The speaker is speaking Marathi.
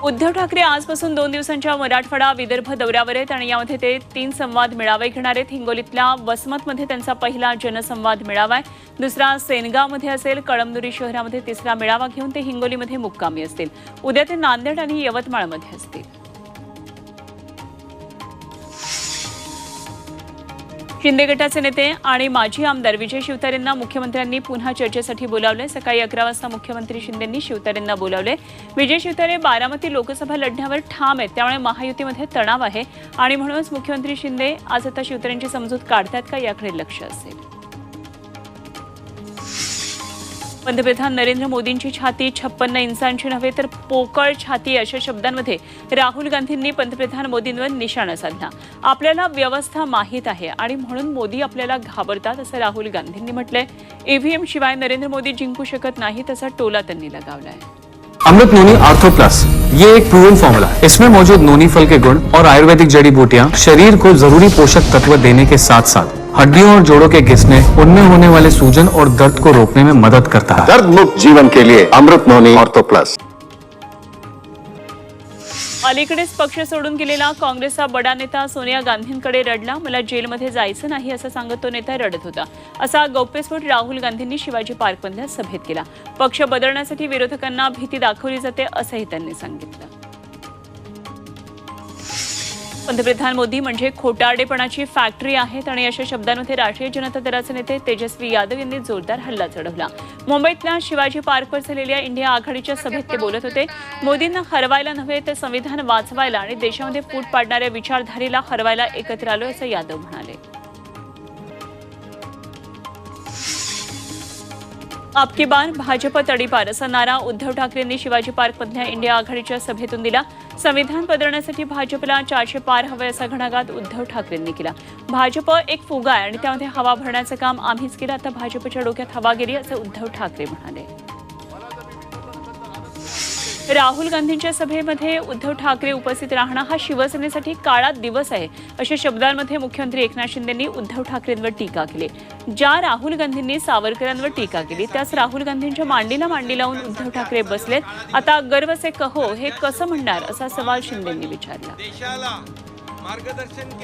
उद्धव ठाकरे आजपासून 2 दिवसांच्या मराठवाडा विदर्भ दौऱ्यावर आहेत आणि यामध्ये ते 3 संवाद मेळावे घेणार आहेत। हिंगोलीतल्या वसमतमध्ये त्यांचा पहिला जनसंवाद मेळावा आहे, दुसरा सेनगावमध्ये असेल, कळमनुरी शहरामध्ये तिसरा मेळावा घेऊन ते हिंगोलीमध्ये मुक्कामी असतील। उद्या ते नांदेड आणि यवतमाळमध्ये असतील। शिंदे गटाचे नेते आणि माजी आमदार विजय शिवतारेंना मुख्यमंत्र्यांनी पुन्हा चर्चेसाठी बोलावले। सकाळी 11 वाजता मुख्यमंत्री शिंदेंनी शिवतारेंना बोलावले। विजय शिवतारे बारामती लोकसभा लढण्यावर ठाम आहेत, त्यामुळे महायुतीमध्ये तणाव आहे आणि म्हणूनच मुख्यमंत्री शिंदे आज आता शिवतारेंची समजूत काढतात का याकडे लक्ष असेल। पंतप्रधान नरेंद्र मोदींची छाती 56 इंचांची नव्हे तर पोकळ छाती अशा शब्दांमध्ये राहुल गांधींनी पंतप्रधान मोदींवर निशाणा साधला। आपल्याला व्यवस्था माहीत आहे आणि म्हणून मोदी आपल्याला घाबरतात असं राहुल गांधींनी म्हटलंय। ईव्हीएम शिवाय नरेंद्र मोदी जिंकू शकत नाहीत असा टोला त्यांनी लगावलाय। अमृत नोनी आर्थो प्लस ये एक प्रूवन फॉर्मूला है। इसमें मौजूद नोनी फल के गुण और आयुर्वेदिक जड़ी बूटियां शरीर को जरूरी पोषक तत्व देने के साथ साथ हड्डियों और जोड़ों के घिसने, उनमें होने वाले सूजन और दर्द को रोकने में मदद करता है। दर्द मुक्त जीवन के लिए अमृत नोनी आर्थो प्लस। अलीकडेच पक्ष सोडून गेलेला काँग्रेसचा बडा नेता सोनिया गांधींकडे रडला। मला जेलमध्ये जायचं नाही असं सांगत तो नेता रडत होता, असा गौप्यस्फोट राहुल गांधींनी शिवाजी पार्कमधल्या सभेत केला। पक्ष बदलण्यासाठी विरोधकांना भीती दाखवली जाते असंही त्यांनी सांगितलं। पंतप्रधान मोदी म्हणजे खोटारडेपणाची फॅक्टरी आहेत आणि अशा शब्दांमध्ये राष्ट्रीय जनता दलाचे नेते तेजस्वी यादव यांनी जोरदार हल्ला चढवला। मुंबईतल्या शिवाजी पार्कवर झालेल्या इंडिया आघाडीच्या सभेत ते बोलत होते। मोदींना हरवायला नव्हे तर संविधान वाचवायला आणि देशामध्ये फूट पाडणाऱ्या विचारधारेला हरवायला एकत्र आलोय असं यादव म्हणाले। आपकी बार भाजप तडीपार असा नारा उद्धव ठाकरेंनी शिवाजी पार्कमधल्या इंडिया आघाडीच्या सभेतून दिला। संविधान बदलण्यासाठी भाजपला 400 पार हवे असा घणाघात उद्धव ठाकरेंनी केला। भाजप एक फुगा आहे आणि त्यामध्ये हवा भरण्याचं काम आम्हीच केलं, आता भाजपच्या डोक्यात हवा गेली असं उद्धव ठाकरे म्हणाले। राहुल गांधींच्या सभेमध्ये उद्धव ठाकरे उपस्थित राहणं हा शिवसेनेसाठी काळा दिवस आहे अशा शब्दांमध्ये मुख्यमंत्री एकनाथ शिंदेंनी उद्धव ठाकरेंवर टीका केली। ज्या राहुल गांधींनी सावरकरांवर टीका केली त्याच राहुल गांधींच्या मांडीला मांडी लावून उद्धव ठाकरे बसलेत। आता गर्व से कहो हे कसं म्हणणार असा सवाल शिंदेंनी विचारला।